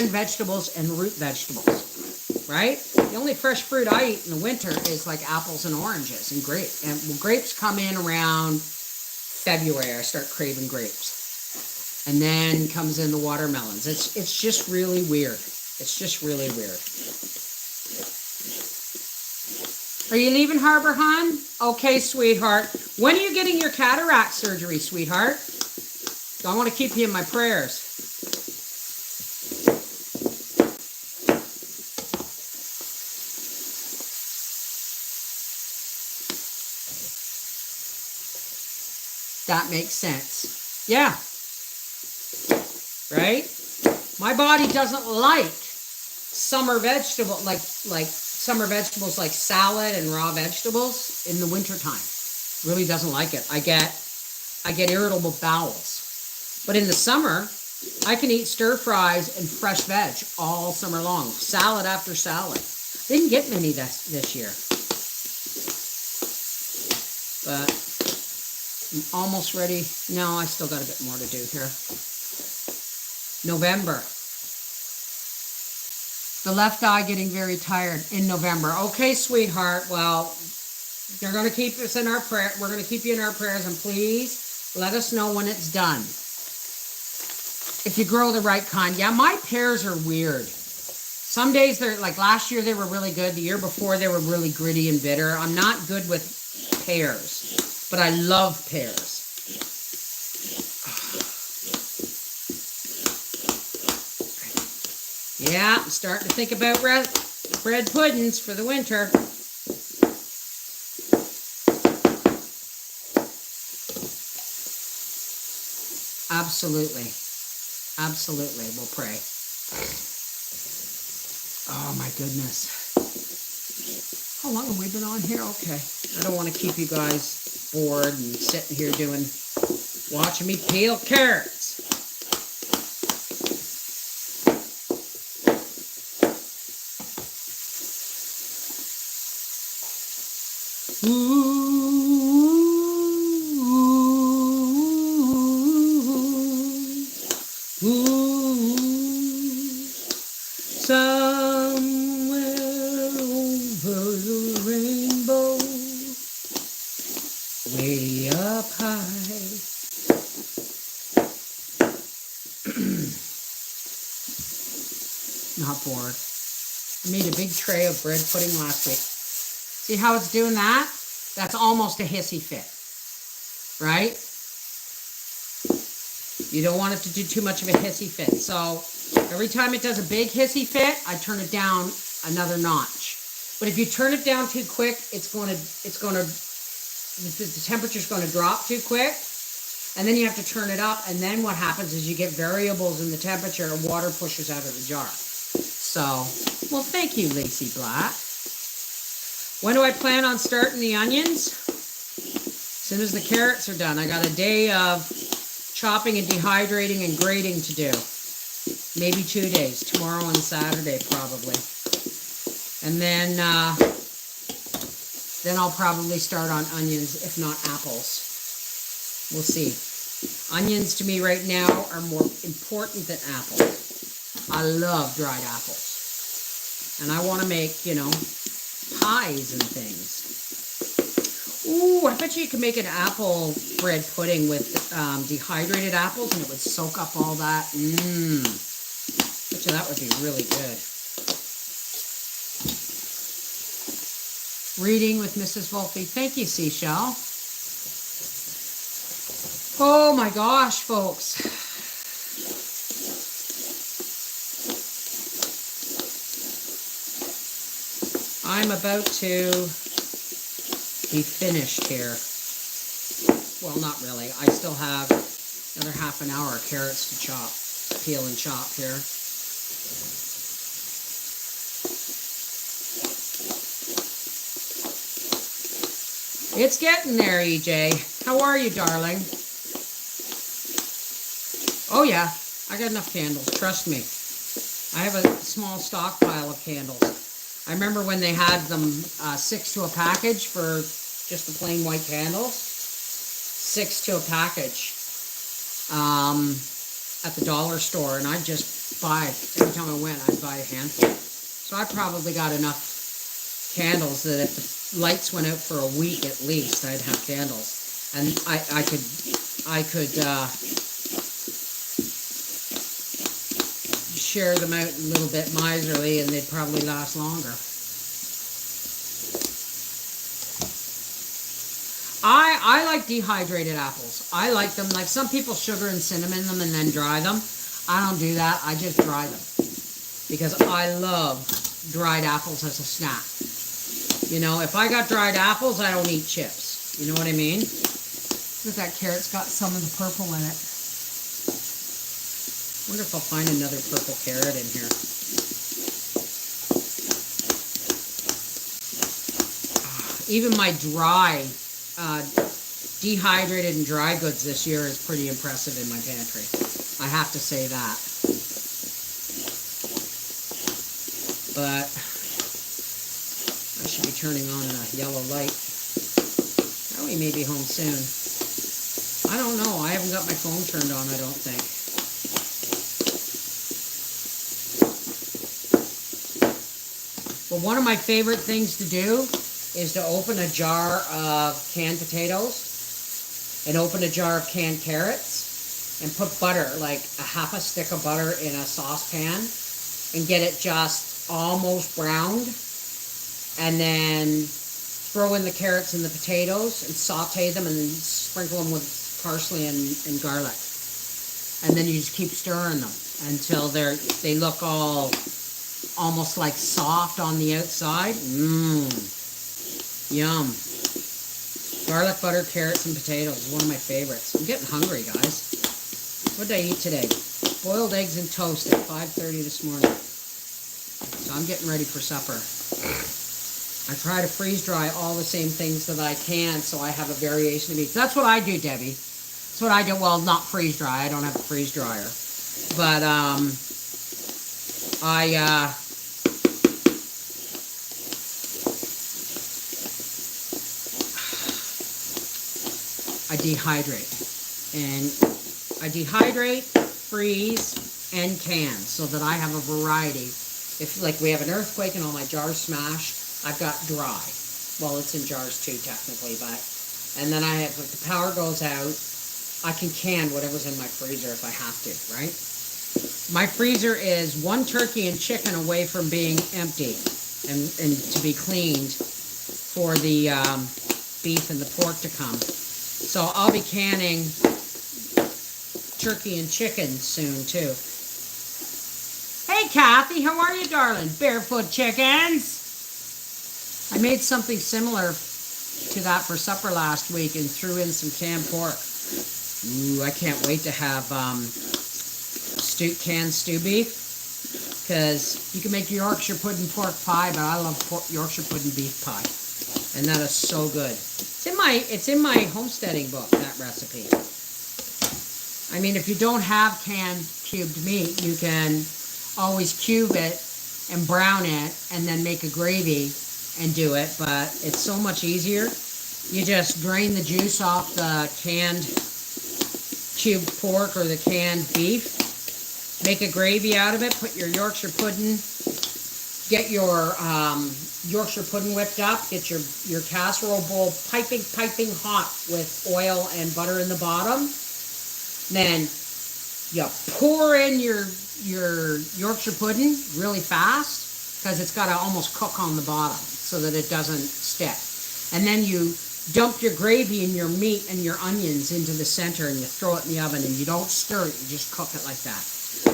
vegetables and root vegetables, right? The only fresh fruit I eat in the winter is like apples and oranges and grapes. And grapes come in around February. I start craving grapes. And then comes in the watermelons. It's just really weird. It's just really weird. Are you leaving Harbor, hon? Okay, sweetheart. When are you getting your cataract surgery, sweetheart? I want to keep you in my prayers. That makes sense. Yeah. Right? My body doesn't like summer vegetable, like summer vegetables like salad and raw vegetables in the wintertime. Really doesn't like it. I get irritable bowels. But in the summer, I can eat stir fries and fresh veg all summer long. Salad after salad. Didn't get many this year. But I'm almost ready. No, I still got a bit more to do here. November. The left eye getting very tired in November. Okay, sweetheart. Well, they're going to keep us in our prayer. We're going to keep you in our prayers, and please let us know when it's done. If you grow the right kind. Yeah, my pears are weird. Some days they're like last year they were really good. The year before they were really gritty and bitter. I'm not good with pears, but I love pears. Yeah, I'm starting to think about bread puddings for the winter. Absolutely. Absolutely. We'll pray. Oh my goodness. How long have we been on here? Okay. I don't want to keep you guys bored and sitting here watching me peel carrots. Way up high. Not bored. I made a big tray of bread pudding last week. See how it's doing that? That's almost a hissy fit, right? You don't want it to do too much of a hissy fit. So every time it does a big hissy fit, I turn it down another notch. But if you turn it down too quick, the temperature's going to drop too quick. And then you have to turn it up. And then what happens is you get variables in the temperature and water pushes out of the jar. So, well, thank you, Lacey Black. When do I plan on starting the onions? As soon as the carrots are done. I got a day of chopping and dehydrating and grating to do. Maybe 2 days. Tomorrow and Saturday, probably. And then I'll probably start on onions, if not apples. We'll see. Onions to me right now are more important than apples. I love dried apples. And I want to make, you know, pies and things. Ooh, I bet you could make an apple bread pudding with dehydrated apples and it would soak up all that. Bet you that would be really good. Reading with Mrs. Wolfe. Thank you, Seashell. Oh my gosh, folks. I'm about to be finished here. Well, not really. I still have another half an hour of carrots to chop, peel and chop here. It's getting there, EJ. How are you, darling? Oh yeah, I got enough candles, trust me. I have a small stockpile of candles. I remember when they had them 6 to a package for just the plain white candles. 6 to a package at the dollar store, and I'd just buy, every time I went, I'd buy a handful. So I probably got enough candles that if the lights went out for a week at least, I'd have candles. And I could share them out a little bit miserly and they'd probably last longer. I like dehydrated apples. I like them. Like some people sugar and cinnamon them and then dry them. I don't do that. I just dry them. Because I love dried apples as a snack. You know, if I got dried apples, I don't eat chips. You know what I mean? Look, that carrot's got some of the purple in it. Wonder if I'll find another purple carrot in here. Even my dry, dehydrated and dry goods this year is pretty impressive in my pantry. I have to say that. But I should be turning on a yellow light. Oh, he may be home soon. I don't know. I haven't got my phone turned on, I don't think. But one of my favorite things to do is to open a jar of canned potatoes and open a jar of canned carrots and put butter, like a half a stick of butter in a saucepan and get it just almost browned, and then throw in the carrots and the potatoes and saute them and sprinkle them with parsley and garlic. And then you just keep stirring them until they look all almost like soft on the outside. Yum. Garlic butter, carrots, and potatoes is one of my favorites. I'm getting hungry, guys. What did I eat today? Boiled eggs and toast at 5:30 this morning. So I'm getting ready for supper. I try to freeze dry all the same things that I can so I have a variation of each. That's what I do, Debbie. That's what I do. Well, not freeze dry. I don't have a freeze dryer. But I dehydrate. And I dehydrate, freeze, and can so that I have a variety. If like we have an earthquake and all my jars smashed, I've got dry. Well, it's in jars too technically, but And then if the power goes out, I can can whatever's in my freezer if I have to, right? My freezer is one turkey and chicken away from being empty and to be cleaned for the beef and the pork to come. So I'll be canning turkey and chicken soon too. Hey Kathy, how are you, darling? Barefoot chickens. I made something similar to that for supper last week and threw in some canned pork. Ooh, I can't wait to have canned stew beef, because you can make Yorkshire pudding pork pie, but I love Yorkshire pudding beef pie, and that is so good. It's in my homesteading book, that recipe. I mean, if you don't have canned cubed meat, you can always cube it and brown it and then make a gravy and do it, but it's so much easier. You just drain the juice off the canned cubed pork or the canned beef, make a gravy out of it, put your Yorkshire pudding, get your Yorkshire pudding whipped up, get your casserole bowl piping hot with oil and butter in the bottom. Then you pour in your Yorkshire pudding really fast, because it's got to almost cook on the bottom so that it doesn't stick. And then you dump your gravy and your meat and your onions into the center, and you throw it in the oven, and you don't stir it, you just cook it like that.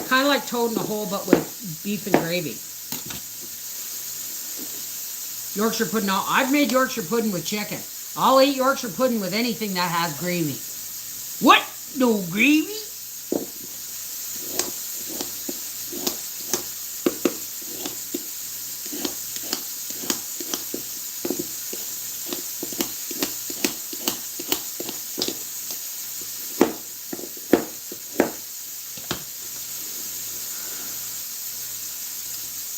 Kind of like toad in a hole, but with beef and gravy. Yorkshire pudding, I've made Yorkshire pudding with chicken. I'll eat Yorkshire pudding with anything that has gravy. What? No gravy?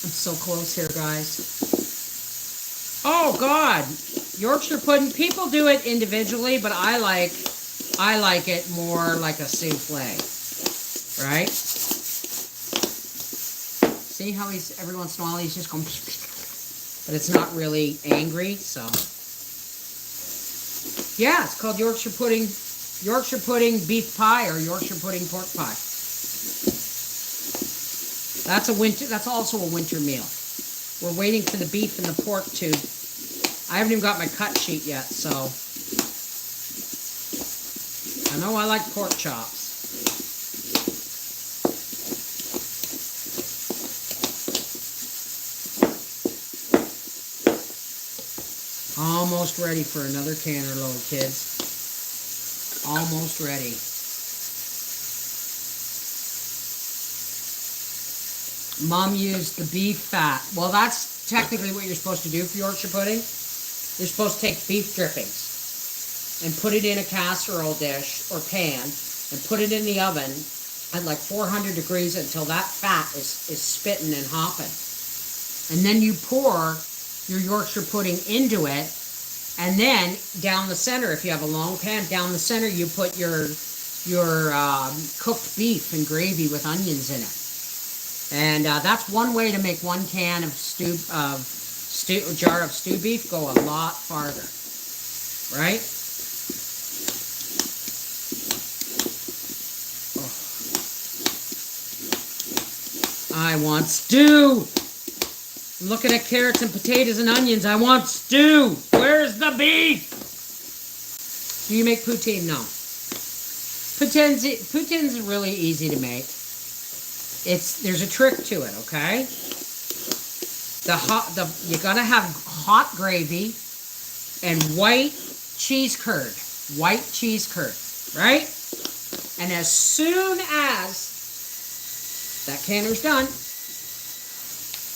So close here, guys. Oh God, Yorkshire pudding. People do it individually, but I like it more like a souffle, right? See how every once in a while he's just going, but it's not really angry. So yeah, it's called Yorkshire pudding beef pie or Yorkshire pudding pork pie. That's also a winter meal. We're waiting for the beef and the pork to. I haven't even got my cut sheet yet, so I know I like pork chops. Almost ready for another canner load, kids. Almost ready. Mom used the beef fat. Well, that's technically what you're supposed to do for Yorkshire pudding. You're supposed to take beef drippings and put it in a casserole dish or pan and put it in the oven at like 400 degrees until that fat is spitting and hopping. And then you pour your Yorkshire pudding into it, and then down the center, if you have a long pan, down the center you put your cooked beef and gravy with onions in it. And that's one way to make one can of jar of stew beef go a lot farther, right? Oh. I want stew. I'm looking at carrots and potatoes and onions. I want stew. Where's the beef? Do you make poutine? No. Poutine's really easy to make. There's a trick to it, okay? You gotta have hot gravy and white cheese curd, right? And as soon as that canner's done,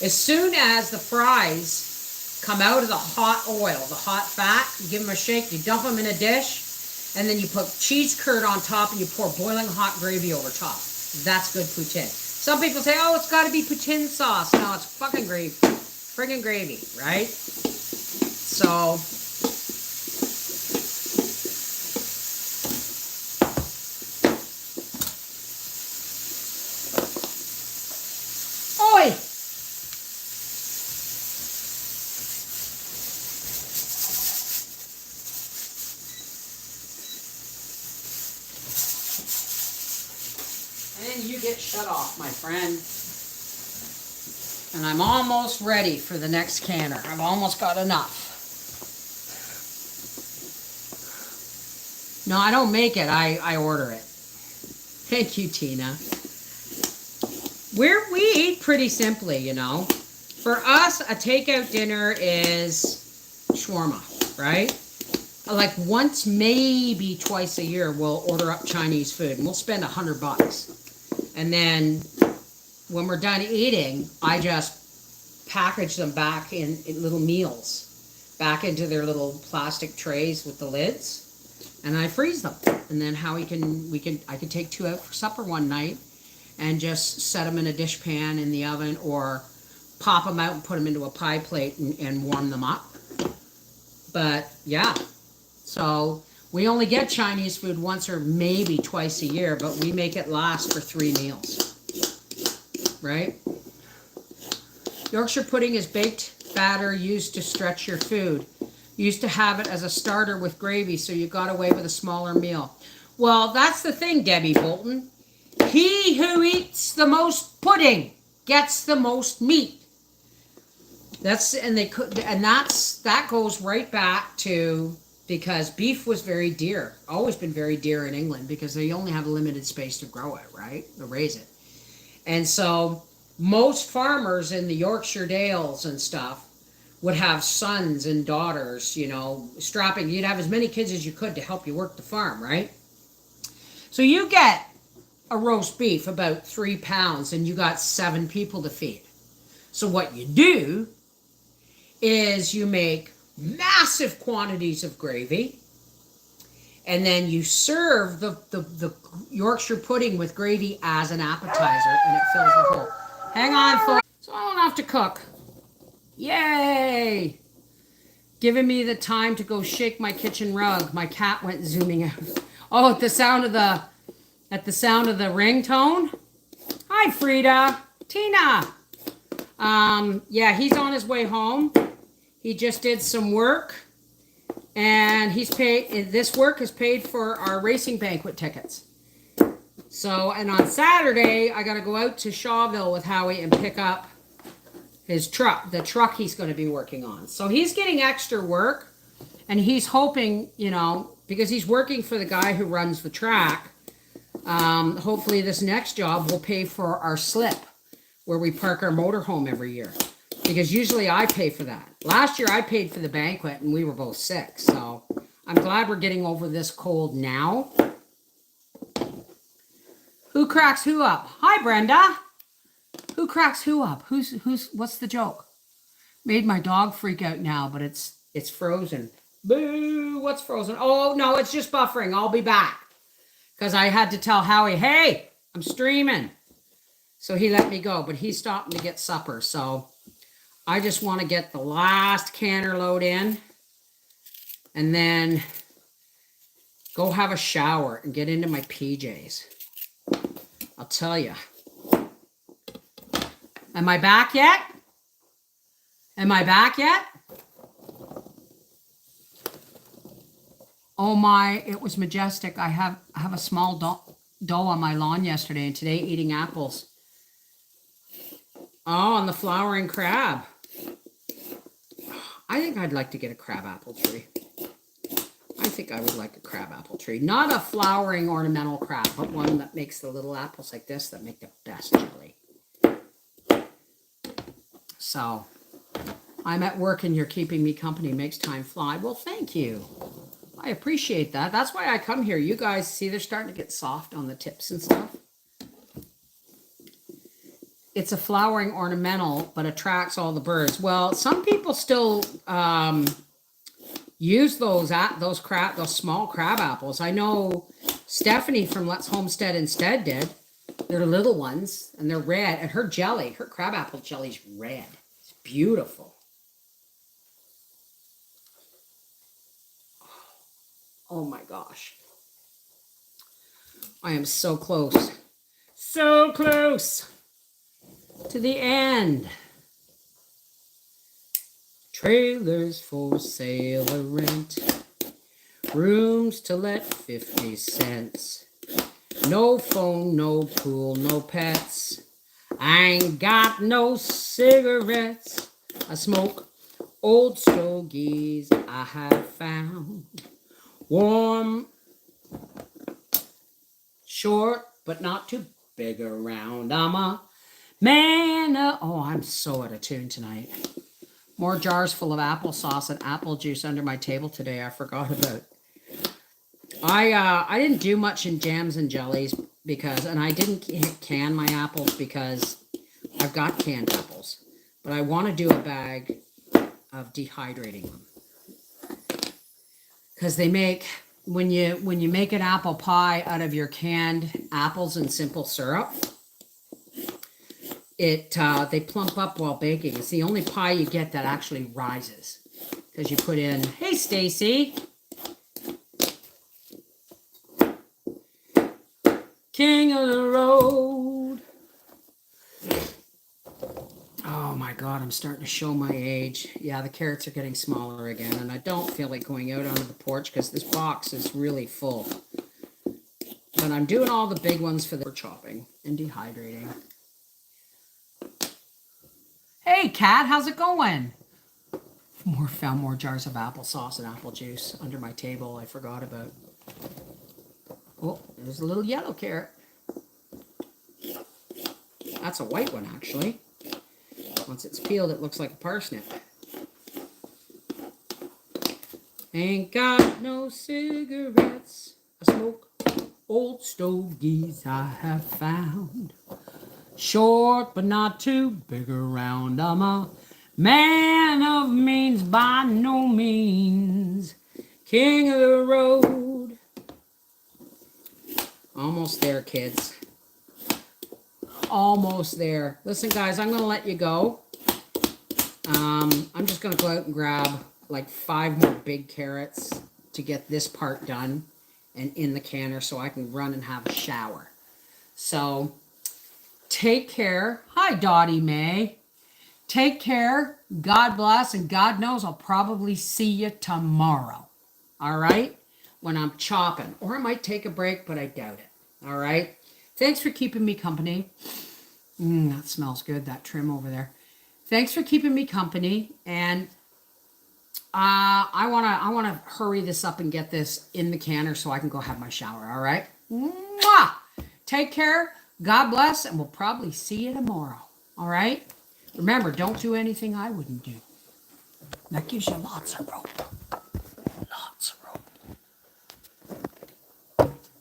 as soon as the fries come out of the hot oil, the hot fat, you give them a shake, you dump them in a dish, and then you put cheese curd on top and you pour boiling hot gravy over top. That's good poutine. Some people say, oh, it's got to be poutine sauce. No, it's fucking gravy. Friggin' gravy, right? So, oi! and you get shut off, my friend. And I'm almost ready for the next canner. I've almost got enough. No, I don't make it. I order it. Thank you, Tina. We eat pretty simply, you know. For us, a takeout dinner is shawarma, right? Like once, maybe twice a year, we'll order up Chinese food, and we'll spend $100. And then when we're done eating, I just package them back in little meals, back into their little plastic trays with the lids, and I freeze them. And then I could take 2 out for supper one night, and just set them in a dish pan in the oven, or pop them out and put them into a pie plate and warm them up. But yeah, so we only get Chinese food once or maybe twice a year, but we make it last for 3 meals, right? Yorkshire pudding is baked batter used to stretch your food. Used to have it as a starter with gravy, so you got away with a smaller meal. Well, that's the thing, Debbie Bolton. He who eats the most pudding gets the most meat. That goes right back to, because beef was very dear, always been very dear in England, because they only have a limited space to grow it, right? To raise it. And so most farmers in the Yorkshire Dales and stuff would have sons and daughters, you know, strapping. You'd have as many kids as you could to help you work the farm, right? So you get a roast beef about 3 pounds, and you got 7 people to feed. So what you do is you make massive quantities of gravy, and then you serve the Yorkshire pudding with gravy as an appetizer, and it fills the whole. Hang on, folks. So I don't have to cook. Yay! Giving me the time to go shake my kitchen rug. My cat went zooming out. Oh, at the sound of the ringtone. Hi, Frida. Tina. Yeah, he's on his way home. He just did some work, and he's paid. This work is paid for our racing banquet tickets. So, and on Saturday, I got to go out to Shawville with Howie and pick up his truck, the truck he's going to be working on. So he's getting extra work, and he's hoping, you know, because he's working for the guy who runs the track, hopefully this next job will pay for our slip where we park our motorhome every year, because usually I pay for that. Last year I paid for the banquet, and we were both sick, so I'm glad we're getting over this cold now. Who cracks who up? Hi, Brenda. Who cracks who up? What's the joke? Made my dog freak out now, but it's frozen. Boo, what's frozen? Oh, no, it's just buffering. I'll be back. Because I had to tell Howie, hey, I'm streaming. So he let me go, but he's stopping to get supper. So I just want to get the last canner load in, and then go have a shower and get into my PJs. I'll tell you. Am I back yet? Am I back yet? Oh my, it was majestic. I have a small doe on my lawn yesterday, and today eating apples. Oh, and the flowering crab. I think I'd like to get a crab apple tree. I think I would like a crab apple tree. Not a flowering ornamental crab, but one that makes the little apples like this that make the best jelly. So, I'm at work and you're keeping me company. Makes time fly. Well, thank you. I appreciate that. That's why I come here. You guys see they're starting to get soft on the tips and stuff. It's a flowering ornamental, but attracts all the birds. Well, some people still use those small crab apples. I know Stephanie from Let's Homestead Instead did. They're little ones, and they're red. And her crab apple jelly's red. It's beautiful. Oh my gosh. I am so close. So close to the end. Trailers for sale or rent. Rooms to let 50 cents. No phone, no pool, no pets. I ain't got no cigarettes. I smoke old stogies I have found. Warm, short, but not too big around. I'm a man. Oh, I'm so out of tune tonight. More jars full of applesauce and apple juice under my table today. I forgot about. I didn't do much in jams and jellies because, and I didn't can my apples because I've got canned apples, but I want to do a bag of dehydrating them because they make when you make an apple pie out of your canned apples and simple syrup, they plump up while baking. It's the only pie you get that actually rises because you put in. Hey, Stacy. King of the road. Oh my God, I'm starting to show my age. Yeah, the carrots are getting smaller again, and I don't feel like going out onto the porch because this box is really full. But I'm doing all the big ones for chopping and dehydrating. Hey, Kat, how's it going? Found more jars of applesauce and apple juice under my table I forgot about. Oh, there's a little yellow carrot. That's a white one, actually. Once it's peeled, it looks like a parsnip. Ain't got no cigarettes. I smoke old stogies I have found. Short, but not too big around. I'm a man of means by no means. King of the road. Almost there, kids. Almost there. Listen, guys, I'm going to let you go. I'm just going to go out and grab like 5 more big carrots to get this part done and in the canner so I can run and have a shower. So, take care. Hi, Dottie May. Take care. God bless. And God knows I'll probably see you tomorrow. All right? When I'm chopping. Or I might take a break, but I doubt it. All right? Thanks for keeping me company. That smells good, that trim over there. Thanks for keeping me company. And I wanna hurry this up and get this in the canner so I can go have my shower. All right? Mwah! Take care. God bless, and we'll probably see you tomorrow. All right? Remember, don't do anything I wouldn't do. That gives you lots of rope.